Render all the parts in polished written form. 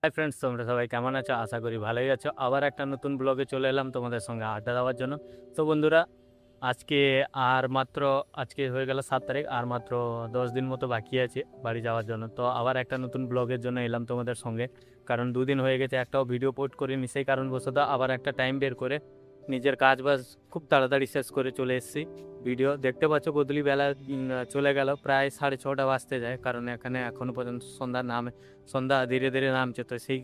Hi friends, তোমরা সবাই কেমন আছো? আশা করি ভালোই আছো। আবার একটা নতুন ব্লগে চলে এলাম তোমাদের সঙ্গে আড্ডা দেওয়ার জন্য। তো বন্ধুরা, আজকে আর মাত্র আজকে হয়ে গেল 7 তারিখ, আর মাত্র 10 দিন মতো বাকি আছে বাড়ি যাওয়ার জন্য। তো আবার একটা নতুন ব্লগের জন্য এলাম তোমাদের সঙ্গে, কারণ 2 দিন হয়ে গেছে একটাও ভিডিও পোস্ট করিনি। সেই কারণবশত আবার একটা টাইম বের করে নিজের কাজ বাজ খুব তাড়াতাড়ি শেষ করে চলে এসেছি। ভিডিও দেখতে পাচ্ছ, গধূলি বেলা চলে গেল, প্রায় 6:30 বাজতে যায়, কারণ এখানে এখনো পর্যন্ত সন্ধ্যা ধীরে ধীরে নামছে। তো সেই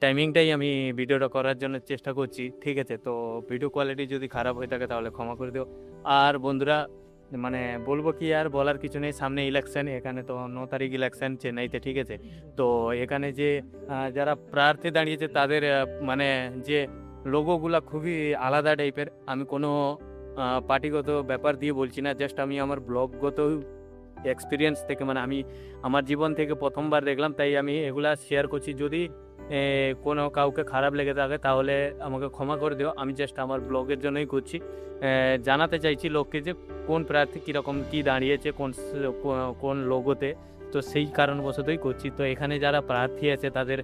টাইমিংটাই আমি ভিডিওটা করার জন্য চেষ্টা করছি, ঠিক আছে? তো ভিডিও কোয়ালিটি যদি খারাপ হয়ে থাকে তাহলে ক্ষমা করে দিও। আর বন্ধুরা, মানে বলবো কি, আর বলার কিছু নেই। সামনে ইলেকশন, এখানে তো 9 তারিখ ইলেকশন চেন্নাইতে, ঠিক আছে? তো এখানে যে যারা প্রার্থী দাঁড়িয়েছে তাদের মানে যে লোগোগুলা খুবই আলাদা টাইপের। আমি কোনো পার্টিগত ব্যাপার দিয়ে বলছি না, জাস্ট আমি আমার ব্লগগত এক্সপিরিয়েন্স থেকে, মানে আমি আমার জীবন থেকে প্রথমবার দেখলাম, তাই আমি এগুলা শেয়ার করছি। যদি কোনো কাউকে খারাপ লেগে থাকে তাহলে আমাকে ক্ষমা করে দিও। আমি জাস্ট আমার ব্লগের জন্যই করছি। জানাতে চাইছি লোককে যে কোন প্রার্থী কীরকম কী দাঁড়িয়েছে, কোন লোগোতে। তো সেই কারণবশতই করছি। তো এখানে যারা প্রার্থী আছে তাদের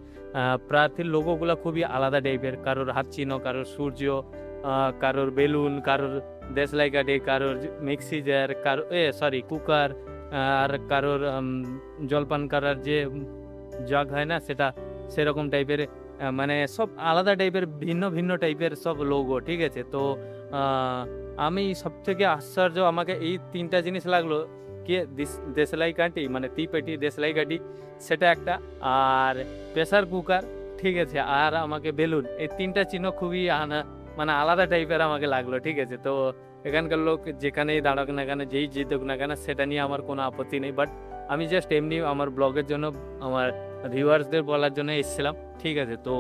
প্রার্থীর লোগোগুলো খুবই আলাদা টাইপের। কারোর হাত চিহ্ন, কারোর সূর্য, কারোর বেলুন, কারোর দেশলাই কাঠি, কারোর মিক্সি জার, কুকার, আর কারোর জলপান করার যে জগ হয় না, সেটা সেরকম টাইপের। মানে সব আলাদা টাইপের, ভিন্ন ভিন্ন টাইপের সব লোগো, ঠিক আছে? তো আমি সবথেকে আশ্চর্য, আমাকে এই ৩টা জিনিস লাগলো। দেশলাই কাঠি, মানে তীপেটি দেশলাই কাঠি, সেটা একটা। আর প্রেসার কুকার, ঠিক আছে? আর আমাকে বেলুন, এই 3টা চিহ্ন খুবই মানে আলাদা টাইপের আমাকে লাগলো, ঠিক আছে? তো এখানকার লোক যেখানেই দাঁড়াক না কেন, যেই জিতুক না কেন, সেটা নিয়ে আমার কোনো আপত্তি নেই। বাট আমি জাস্ট এমনি আমার ব্লগের জন্য, আমার ভিউয়ার্সদের বলার জন্য এসেছিলাম, ঠিক আছে? তো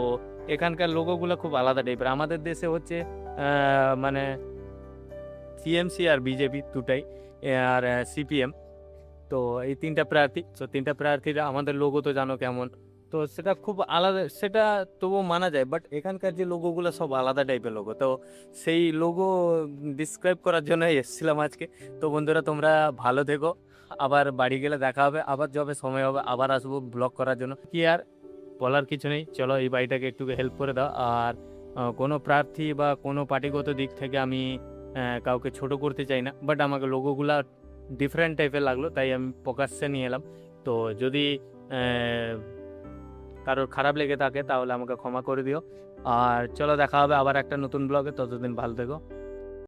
এখানকার লোগোগুলো খুব আলাদা টাইপের। আমাদের দেশে হচ্ছে মানে টিএমসি আর বিজেপি দুটাই, আর সিপিএম। তো এই 3টা প্রার্থী, তো 3টা প্রার্থীর আমাদের লোগো তো জানো কেমন। তো সেটা খুব আলাদা, সেটা তবুও মানা যায়। বাট এখানকার যে লোগোগুলো সব আলাদা টাইপের লোগো। তো সেই লোগো ডিসক্রাইব করার জন্য এসেছিলাম আজকে। তো বন্ধুরা, তোমরা ভালো থেকো। আবার বাড়ি গেলে দেখা হবে, আবার যবে সময় হবে আবার আসবো ব্লগ করার জন্য। কি আর বলার কিছু নেই, চলো এই বাড়িটাকে একটু হেল্প করে দাও। আর কোনো প্রার্থী বা কোনো পার্টিগত দিক থেকে আমি কাউকে ছোট করতে চাই না, বাট আমাকে লোগোগুলা ডিফারেন্ট টাইপের লাগলো, তাই আমি প্রকাশ্যে নিয়ে এলাম। তো যদি কারোর খারাপ লেগে থাকে তাহলে আমাকে ক্ষমা করে দিও। আর চলো দেখা হবে আবার একটা নতুন ব্লগে, ততদিন ভালো থেকো।